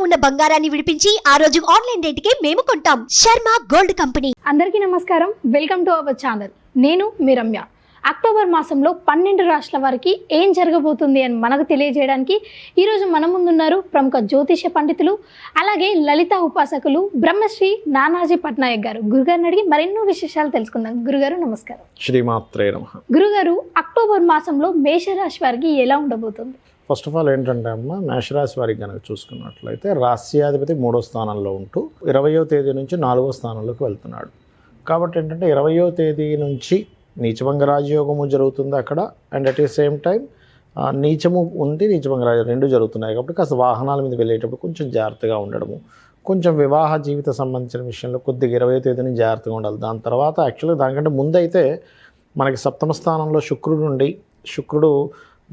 ఉన్న బంగారాన్ని విడిపించి ఆ రోజు ఆన్లైన్ రేటుకే మేము కొంటాం. Sharma gold company. అందరికీ నమస్కారం. Welcome to our channel. నేను మీ రమ్య. అక్టోబర్ మాసంలో 12 రాష్ట్రాల వారికి ఏం జరగబోతుంది అని మనకు తెలియజేయడానికి ఈరోజు మన ముందున్నారు ప్రముఖ జ్యోతిష పండితులు, అలాగే లలిత ఉపాసకులు బ్రహ్మశ్రీ నానాజీ పట్నాయక్ గారు. గురుగారిని అడిగి మరెన్నో విశేషాలు తెలుసుకుందాం. గురుగారు నమస్కారం. శ్రీమాత్రే నమః. గురుగారు, అక్టోబర్ మాసంలో మేషరాశి వారికి ఎలా ఉండబోతుంది? ఫస్ట్ ఆఫ్ ఆల్ ఏంటంటే మేషరాశి వారికి కనుక చూసుకున్నట్లయితే రాశ్యాధిపతి 3వ స్థానంలో ఉంటూ 20వ తేదీ నుంచి 4వ స్థానంలోకి వెళ్తున్నాడు. కాబట్టి ఏంటంటే 20వ తేదీ నుంచి నీచభంగ రాజయోగము జరుగుతుంది అక్కడ, and at the same time నీచము ఉంది, నీచభంగ రాజ రెండు జరుగుతున్నాయి. కాబట్టి కాస్త వాహనాల మీద వెళ్ళేటప్పుడు కొంచెం జాగ్రత్తగా ఉండడము, కొంచెం వివాహ జీవిత సంబంధించిన విషయంలో కొద్దిగా 20వ తేదీని జాగ్రత్తగా ఉండాలి. దాని తర్వాత యాక్చువల్గా దానికంటే ముందైతే మనకి 7వ స్థానంలో శుక్రుడు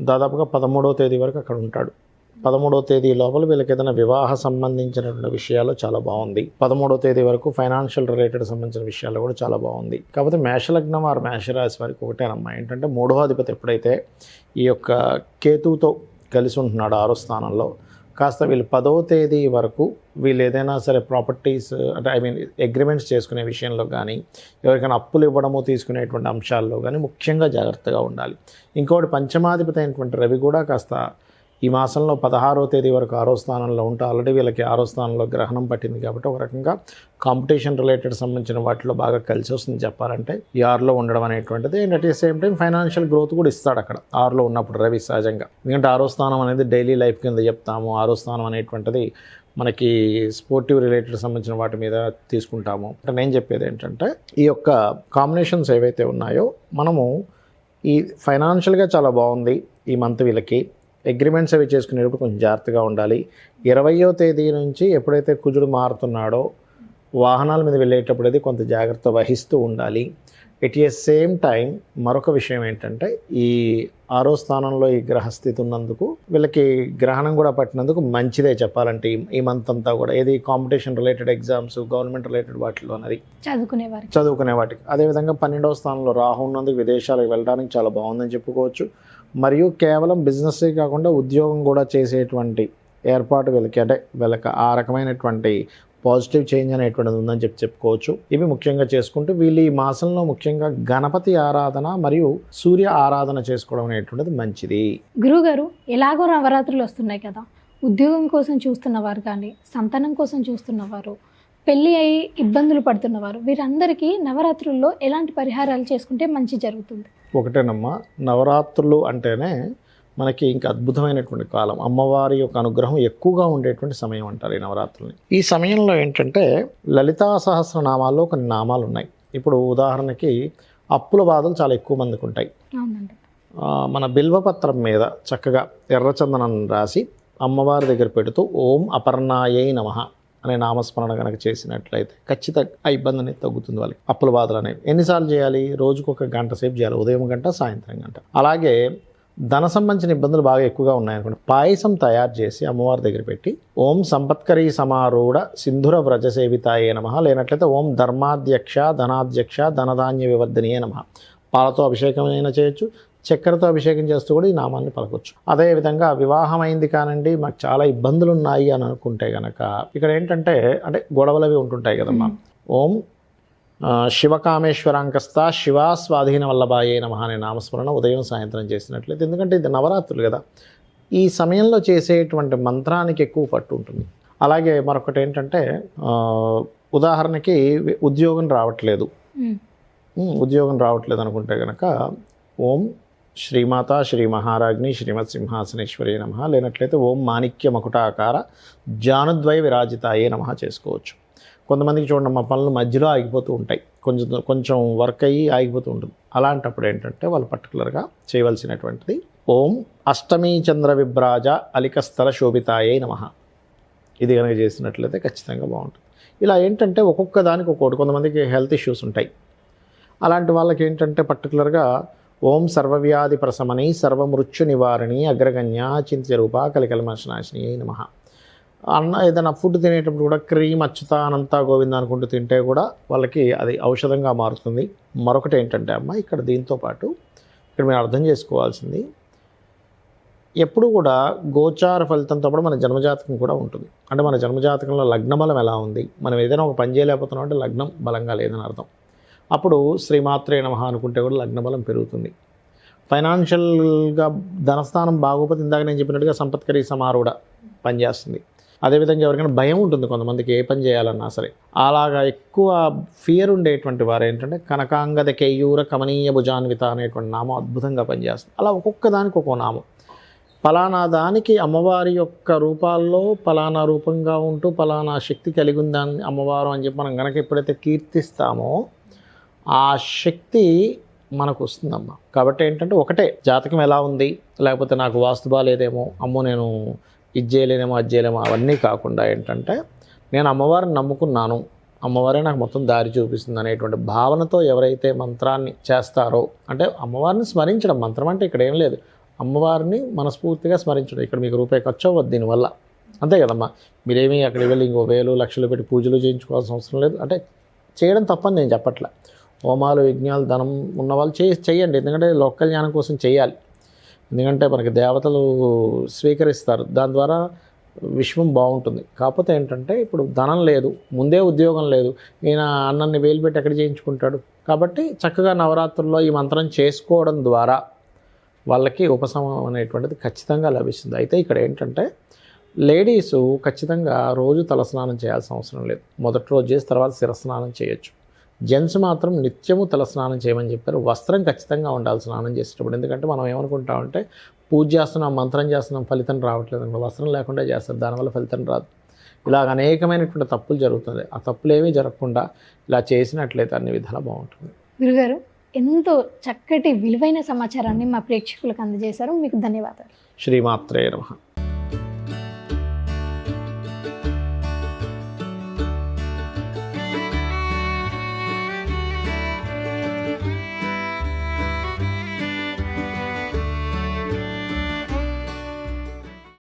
దాదాపుగా 13వ తేదీ వరకు అక్కడ ఉంటాడు. 13వ తేదీ లోపల వీళ్ళకి ఏదైనా వివాహ సంబంధించినటువంటి విషయాలు చాలా బాగుంది. 13వ తేదీ వరకు ఫైనాన్షియల్ రిలేటెడ్ సంబంధించిన విషయాలు కూడా చాలా బాగుంది. కాకపోతే మేషలగ్నం వారు మేషరాశి వారికి ఒకటేనమ్మా, ఏంటంటే 3వ అధిపతి ఎప్పుడైతే ఈ యొక్క కేతువుతో కలిసి ఉంటున్నాడు 6వ స్థానంలో, కాస్త వీళ్ళు 10వ తేదీ వరకు వీళ్ళు ఏదైనా సరే ప్రాపర్టీస్ అంటే అగ్రిమెంట్స్ చేసుకునే విషయంలో కానీ, ఎవరికైనా అప్పులు ఇవ్వడము తీసుకునేటువంటి అంశాల్లో కానీ ముఖ్యంగా జాగ్రత్తగా ఉండాలి. ఇంకోటి పంచమాధిపతి అయినటువంటి రవి కూడా కాస్త ఈ మాసంలో 16వ తేదీ వరకు 6వ స్థానంలో ఉంటే ఆల్రెడీ వీళ్ళకి 6వ స్థానంలో గ్రహణం పట్టింది. కాబట్టి ఒక రకంగా కాంపిటీషన్ రిలేటెడ్ సంబంధించిన వాటిలో బాగా కలిసి వస్తుంది చెప్పాలంటే ఈ 6లో ఉండడం అనేటువంటిది. And at the same time financial growth కూడా ఇస్తాడు అక్కడ 6లో ఉన్నప్పుడు రవి సహజంగా. ఎందుకంటే 6వ స్థానం అనేది డైలీ లైఫ్ కింద చెప్తాము. 6వ స్థానం అనేటువంటిది మనకి స్పోర్టివ్ రిలేటెడ్ సంబంధించిన వాటి మీద తీసుకుంటాము. అంటే నేను చెప్పేది ఏంటంటే ఈ యొక్క కాంబినేషన్స్ ఏవైతే ఉన్నాయో మనము ఈ ఫైనాన్షియల్గా చాలా బాగుంది ఈ మంత్. వీళ్ళకి అగ్రిమెంట్స్ అవి చేసుకునేటప్పుడు కొంచెం జాగ్రత్తగా ఉండాలి. 20వ తేదీ నుంచి ఎప్పుడైతే కుజుడు మారుతున్నాడో వాహనాల మీద వెళ్ళేటప్పుడు అది కొంత జాగ్రత్త వహిస్తూ ఉండాలి. ఎట్ ఏ సేమ్ టైం మరొక విషయం ఏంటంటే ఈ 6వ స్థానంలో ఈ గ్రహస్థితి ఉన్నందుకు వీళ్ళకి గ్రహణం కూడా పట్టినందుకు మంచిదే చెప్పాలంటే ఈ మంత్ అంతా కూడా. ఏది competition related exams, government related వాటిలో అనేది చదువుకునే వాటికి. అదేవిధంగా 12వ స్థానంలో రాహు ఉన్నందుకు విదేశాలకు వెళ్ళడానికి చాలా బాగుందని చెప్పుకోవచ్చు. మరియు కేవలం బిజినెస్సే కాకుండా ఉద్యోగం కూడా చేసేటువంటి ఏర్పాటు వీళ్ళకి, అంటే వీళ్ళకి ఆ రకమైనటువంటి పాజిటివ్ చేంజ్ అనేటువంటిది ఉందని చెప్పుకోవచ్చు. ఇవి ముఖ్యంగా చేసుకుంటూ వీళ్ళు ఈ మాసంలో ముఖ్యంగా గణపతి ఆరాధన మరియు సూర్య ఆరాధన చేసుకోవడం అనేటువంటిది మంచిది. గురుగారు, ఎలాగో నవరాత్రులు వస్తున్నాయి కదా, ఉద్యోగం కోసం చూస్తున్నవారు కానీ, సంతానం కోసం చూస్తున్నవారు, పెళ్ళి అయి ఇబ్బందులు పడుతున్నవారు, వీరందరికీ నవరాత్రుల్లో ఎలాంటి పరిహారాలు చేసుకుంటే మంచి జరుగుతుంది? ఒకటేనమ్మా, నవరాత్రులు అంటేనే మనకి ఇంకా అద్భుతమైనటువంటి కాలం. అమ్మవారి యొక్క అనుగ్రహం ఎక్కువగా ఉండేటువంటి సమయం అంటారు ఈ నవరాత్రుల్ని. ఈ సమయంలో ఏంటంటే లలితా సహస్రనామాల్లో కొన్ని నామాలు ఉన్నాయి. ఇప్పుడు ఉదాహరణకి అప్పుల బాధలు చాలా ఎక్కువ మందికి ఉంటాయి. మన బిల్వపత్రం మీద చక్కగా ఎర్రచందనం రాసి అమ్మవారి దగ్గర పెడుతూ ఓం అపర్ణాయై నమః అనే నామస్మరణ కనుక చేసినట్లయితే ఖచ్చితంగా ఆ ఇబ్బంది అనేది తగ్గుతుంది వాళ్ళకి. అప్పుల బాధలు అనేవి ఎన్నిసార్లు చేయాలి? రోజుకు 1 గంట సేపు చేయాలి, ఉదయం గంట, సాయంత్రం గంట. అలాగే ధన సంబంధించిన ఇబ్బందులు బాగా ఎక్కువగా ఉన్నాయనుకోండి, పాయసం తయారు చేసి అమ్మవారి దగ్గర పెట్టి ఓం సంపత్కరీ సమారూఢ సింధుర వ్రజ సేవితాయే నమః, లేనట్లయితే ఓం ధర్మాధ్యక్ష ధనాధ్యక్ష ధనధాన్య వివర్ధనీయే నమః, పాలతో అభిషేకం అయినా చేయొచ్చు, చక్కెరతో అభిషేకం చేస్తూ కూడా ఈ నామాన్ని పలకొచ్చు. అదేవిధంగా వివాహం అయింది కానండి మాకు చాలా ఇబ్బందులు ఉన్నాయి అని అనుకుంటే కనుక ఇక్కడ ఏంటంటే అంటే గొడవలు అవి ఉంటుంటాయి కదమ్మా, ఓం శివకామేశ్వరాంకస్త శివా స్వాధీన వల్లభాయే నమః అనే నామస్మరణ ఉదయం సాయంత్రం చేసినట్లయితే, ఎందుకంటే ఇది నవరాత్రులు కదా, ఈ సమయంలో చేసేటువంటి మంత్రానికి ఎక్కువ పట్టు ఉంటుంది. అలాగే మరొకటి ఏంటంటే ఉదాహరణకి ఉద్యోగం రావట్లేదు అనుకుంటే కనుక ఓం శ్రీమాత శ్రీ మహారాజ్ని శ్రీమత్ సింహాసనేశ్వరి నమః, లేనట్లయితే ఓం మాణిక్య మకుటాకార జానుద్వయ విరాజితాయే నమః చేసుకోవచ్చు. కొంతమందికి చూడండి మా పనులు మధ్యలో ఆగిపోతూ ఉంటాయి, కొంచెం వర్క్ అయ్యి ఆగిపోతూ ఉంటుంది. అలాంటప్పుడు ఏంటంటే వాళ్ళు పర్టికులర్గా చేయవలసినటువంటిది ఓం అష్టమీ చంద్ర విభ్రాజ అలికస్థల శోభితాయే నమః, ఇది కనుక చేసినట్లయితే ఖచ్చితంగా బాగుంటుంది. ఇలా ఏంటంటే ఒక్కొక్క దానికి ఒక్కొక్కటి, కొంతమందికి హెల్త్ ఇష్యూస్ ఉంటాయి, అలాంటి వాళ్ళకి ఏంటంటే పర్టికులర్గా ఓం సర్వవ్యాధి ప్రశమని సర్వమృత్యు నివారణి అగ్రగణ్య చింత్యరూప కలికల్మశనాశిని నమః. ఏదైనా ఫుడ్ తినేటప్పుడు కూడా క్రీమ్ అచ్యుతానంత గోవింద అనుకుంటూ తింటే కూడా వాళ్ళకి అది ఔషధంగా మారుతుంది. మరొకటి ఏంటంటే అమ్మ ఇక్కడ దీంతో పాటు ఇక్కడ మీరు అర్థం చేసుకోవాల్సింది ఎప్పుడు కూడా గోచార ఫలితంతో పాటు మన జన్మజాతకం కూడా ఉంటుంది. అంటే మన జన్మజాతకంలో లగ్న బలం ఎలా ఉంది, మనం ఏదైనా ఒక పని చేయలేకపోతున్నాం అంటే లగ్నం బలంగా లేదని అర్థం. అప్పుడు శ్రీమాత్రే నమః అనుకుంటే కూడా లగ్న బలం పెరుగుతుంది. ఫైనాన్షియల్గా ధనస్థానం బాగోపోతే ఇందాక నేను చెప్పినట్టుగా సంపత్కరీ సమారూఢ పనిచేస్తుంది. అదేవిధంగా ఎవరికైనా భయం ఉంటుంది కొంతమందికి, ఏ పని చేయాలన్నా సరే. అలాగా ఎక్కువ ఫియర్ ఉండేటువంటి వారు ఏంటంటే కనకాంగద కేయూర కమనీయ భుజాన్విత అనేటువంటి నామం అద్భుతంగా పనిచేస్తుంది. అలా ఒక్కొక్క దానికి ఒక్కో నామం. పలానా దానికి అమ్మవారి యొక్క రూపాల్లో పలానా రూపంగా ఉంటూ పలానా శక్తి కలిగి ఉందని అమ్మవారు అని చెప్పి మనం కనుక ఎప్పుడైతే కీర్తిస్తామో ఆ శక్తి మనకు వస్తుందమ్మా. కాబట్టి ఏంటంటే ఒకటే జాతకం ఎలా ఉంది, లేకపోతే నాకు వాస్తు బాలేదేమో, అమ్మో నేను ఇది చేయలేనేమో అది చేయలేమో, అవన్నీ కాకుండా ఏంటంటే నేను అమ్మవారిని నమ్ముకున్నాను, అమ్మవారే నాకు మొత్తం దారి చూపిస్తుంది అనేటువంటి భావనతో ఎవరైతే మంత్రాన్ని చేస్తారో, అంటే అమ్మవారిని స్మరించడం, మంత్రం అంటే ఇక్కడ ఏం లేదు, అమ్మవారిని మనస్ఫూర్తిగా స్మరించడం. ఇక్కడ మీకు రూపాయి ఖర్చు అవ్వద్దు దీనివల్ల, అంతే కదమ్మా. మీరేమీ అక్కడికి వెళ్ళి ఇంకో 1000 లక్షలు పెట్టి పూజలు చేయించుకోవాల్సిన అవసరం లేదు. అంటే చేయడం తప్పని నేను చెప్పట్లే. హోమాలు యజ్ఞాలు ధనం ఉన్నవాళ్ళు చేయండి, ఎందుకంటే లోక జ్ఞానం కోసం చేయాలి. ఎందుకంటే మనకి దేవతలు స్వీకరిస్తారు, దాని ద్వారా విశ్వం బాగుంటుంది. కాకపోతే ఏంటంటే ఇప్పుడు ధనం లేదు, ముందే ఉద్యోగం లేదు, ఈయన అన్నన్ని వేలు పెట్టి ఎక్కడ చేయించుకుంటాడు. కాబట్టి చక్కగా నవరాత్రుల్లో ఈ మంత్రం చేసుకోవడం ద్వారా వాళ్ళకి ఉపశమనం అనేటువంటిది ఖచ్చితంగా లభిస్తుంది. అయితే ఇక్కడ ఏంటంటే లేడీసు ఖచ్చితంగా రోజు తలస్నానం చేయాల్సిన అవసరం లేదు. మొదటి రోజు చేసి తర్వాత శిరస్నానం చేయొచ్చు. జెంట్స్ మాత్రం నిత్యము తలస్నానం చేయమని చెప్పారు. వస్త్రం ఖచ్చితంగా ఉండాలి స్నానం చేసేటప్పుడు. ఎందుకంటే మనం ఏమనుకుంటామంటే పూజ చేస్తున్నాం, మంత్రం చేస్తున్నాం, ఫలితం రావట్లేదు అనుకో, వస్త్రం లేకుండా చేస్తారు, దానివల్ల ఫలితం రాదు. ఇలాగ అనేకమైనటువంటి తప్పులు జరుగుతుంది. ఆ తప్పులు ఏమీ జరగకుండా ఇలా చేసినట్లయితే అన్ని విధాలా బాగుంటుంది. గురుగారు, ఎంతో చక్కటి విలువైన సమాచారాన్ని మా ప్రేక్షకులకు అందజేశారు. మీకు ధన్యవాదాలు. శ్రీమాత్రే నమః.